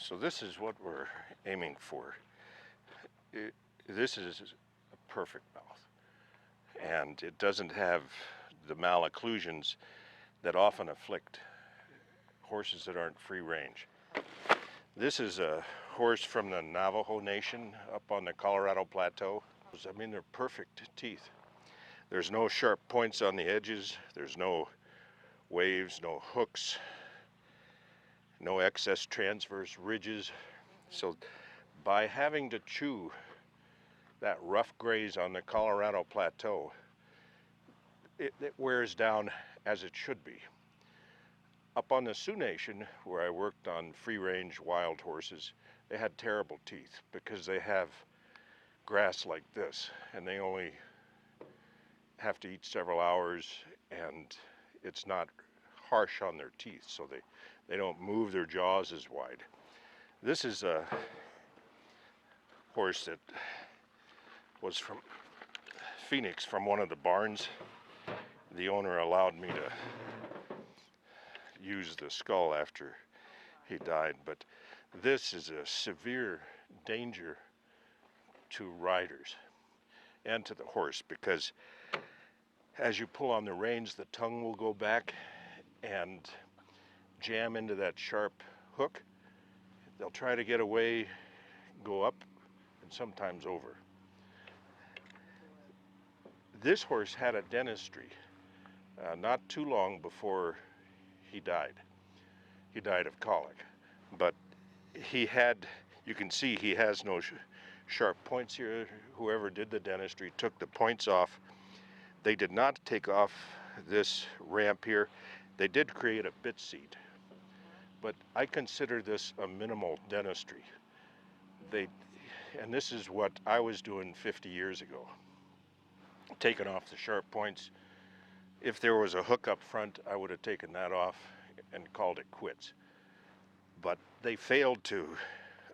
So this is what we're aiming for. This is a perfect mouth, and it doesn't have the malocclusions that often afflict horses that aren't free range. This is a horse from the Navajo Nation up on the Colorado Plateau. I mean, they're perfect teeth. There's no sharp points on the edges, there's no waves, no hooks, no excess transverse ridges. So by having to chew that rough graze on the Colorado Plateau, it wears down as it should be. Up on the Sioux Nation, where I worked on free-range wild horses, they had terrible teeth because they have grass like this, and they only have to eat several hours, and it's not harsh on their teeth, so they don't move their jaws as wide. This is a horse that was from Phoenix, from one of the barns. The owner allowed me to use the skull after he died, but this is a severe danger to riders and to the horse, because as you pull on the reins, the tongue will go back and jam into that sharp hook. They'll try to get away, go up, and sometimes over. This horse had a dentistry not too long before he died. He died of colic, but he had, you can see he has no sharp points here. Whoever did the dentistry took the points off. They did not take off this ramp here. They did create a bit seat, but I consider this a minimal dentistry. And this is what I was doing 50 years ago, taking off the sharp points. If there was a hook up front, I would have taken that off and called it quits. But they failed to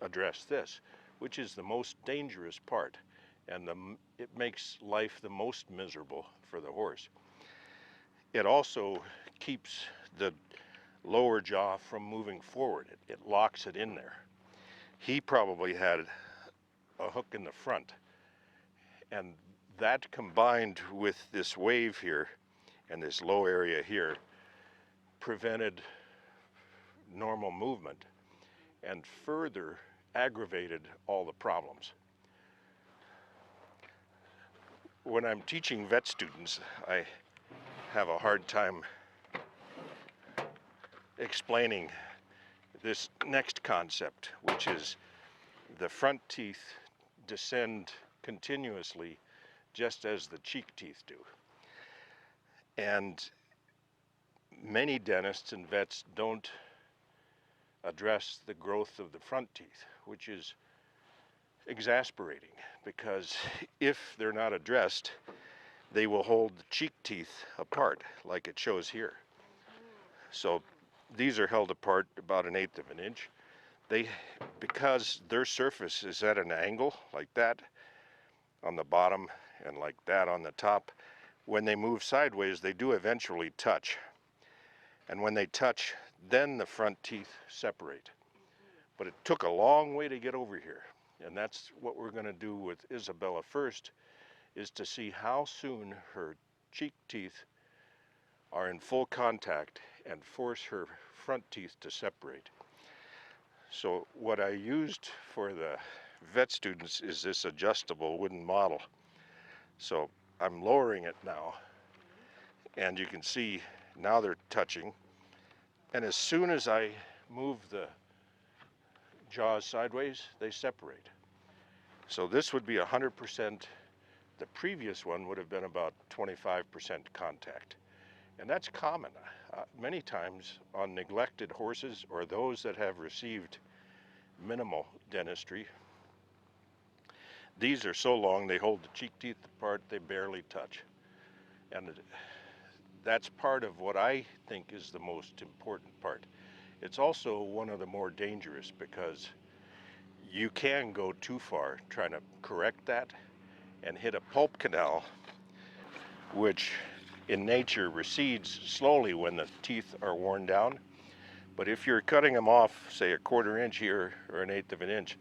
address this, which is the most dangerous part, and it makes life the most miserable for the horse. It also keeps the lower jaw from moving forward. It locks it in there. He probably had a hook in the front, and that combined with this wave here and this low area here prevented normal movement and further aggravated all the problems. When I'm teaching vet students, I have a hard time explaining this next concept, which is the front teeth descend continuously just as the cheek teeth do. And many dentists and vets don't address the growth of the front teeth, which is exasperating, because if they're not addressed, they will hold the cheek teeth apart, like it shows here. So these are held apart about 1/8 of an inch. Because their surface is at an angle like that on the bottom and like that on the top, when they move sideways, they do eventually touch. And when they touch, then the front teeth separate. But it took a long way to get over here. And that's what we're going to do with Isabella first, is to see how soon her cheek teeth are in full contact and force her front teeth to separate. So what I used for the vet students is this adjustable wooden model. So I'm lowering it now, and you can see now they're touching. And as soon as I move the jaws sideways, they separate. So this would be 100%. The previous one would have been about 25% contact. And that's common many times on neglected horses or those that have received minimal dentistry. These are so long they hold the cheek teeth apart, they barely touch. And that's part of what I think is the most important part. It's also one of the more dangerous, because you can go too far trying to correct that and hit a pulp canal, which in nature recedes slowly when the teeth are worn down. But if you're cutting them off, say a 1/4 inch here or an 1/8 of an inch,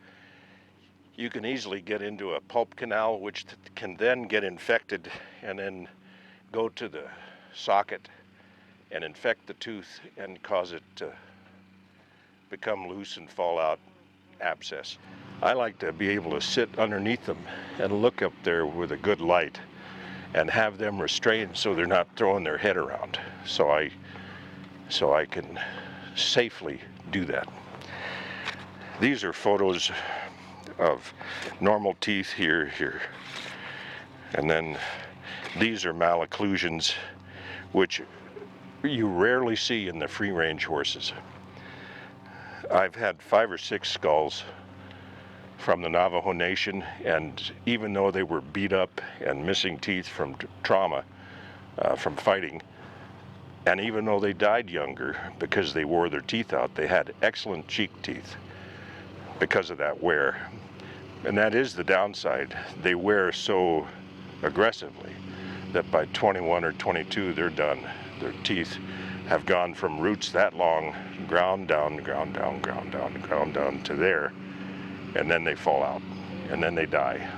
you can easily get into a pulp canal, which can then get infected and then go to the socket and infect the tooth and cause it to become loose and fall out, abscess. I like to be able to sit underneath them and look up there with a good light and have them restrained so they're not throwing their head around. So I can safely do that. These are photos of normal teeth here. And then these are malocclusions, which you rarely see in the free range horses. I've had 5 or 6 skulls from the Navajo Nation, and even though they were beat up and missing teeth from trauma, from fighting, and even though they died younger because they wore their teeth out, they had excellent cheek teeth because of that wear. And that is the downside. They wear so aggressively that by 21 or 22 they're done. Their teeth have gone from roots that long, ground down to there, and then they fall out, and then they die.